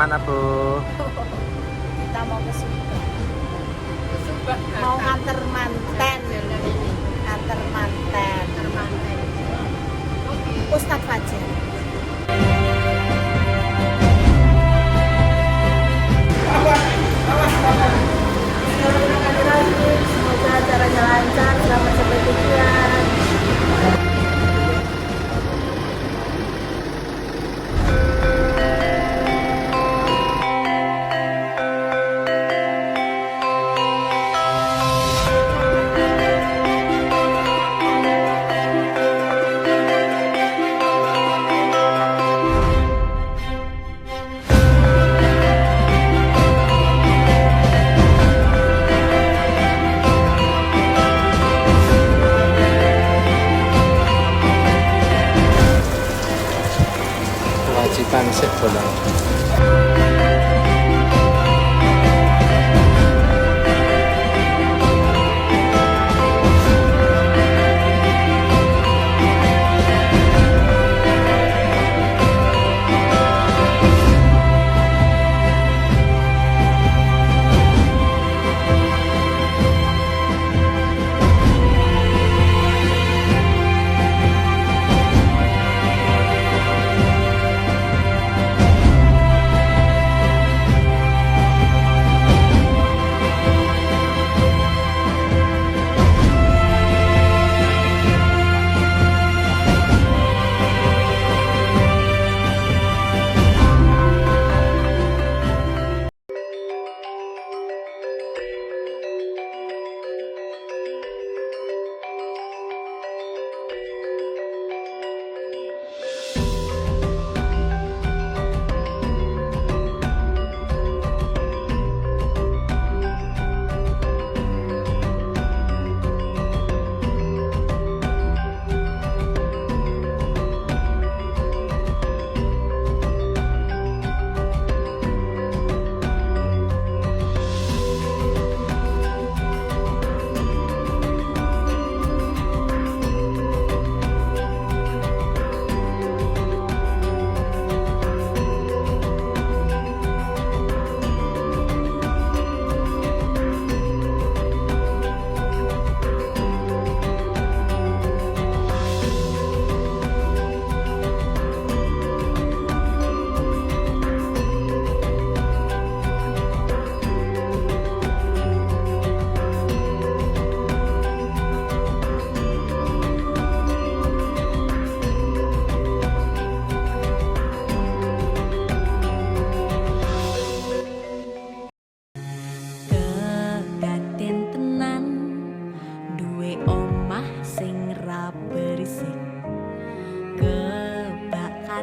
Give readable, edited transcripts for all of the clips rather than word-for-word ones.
kemana Bu? Kita mau ke Subang. Mau nganter manten. Nganter manten. Ustadz Fajar. Semoga acaranya lancar, selamat sampai tujuan. Kewajiban sip bolang.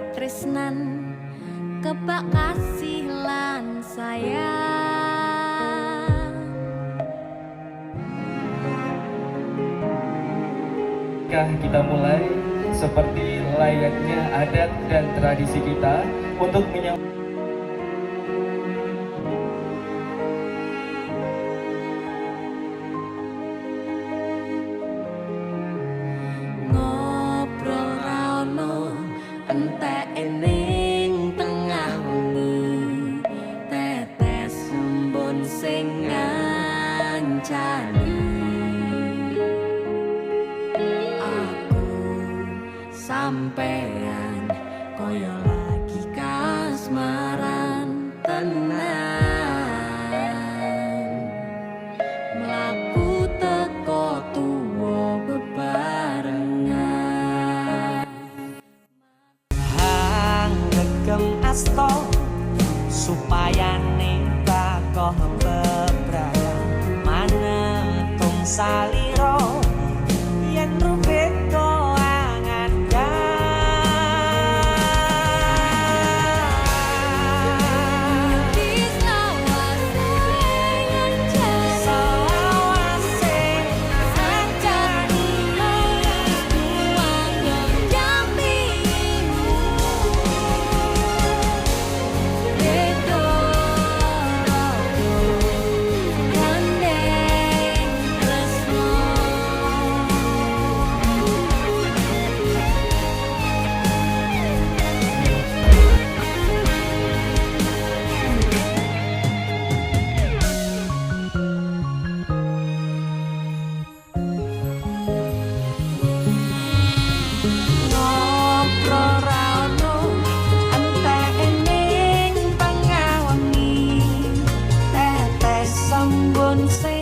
Tresnan kebak kasih lan sayang. Kita mulai seperti layaknya adat dan tradisi kita untuk menyambut Ening tengah wengi tetes embun sing ngancani aku sampean koyo lagi kasmaran tenan mlaku teko tuwa bebarengan asto supaya nita koh bebraya manetung saliro yen rubet koangan Gandeng tresno wong sing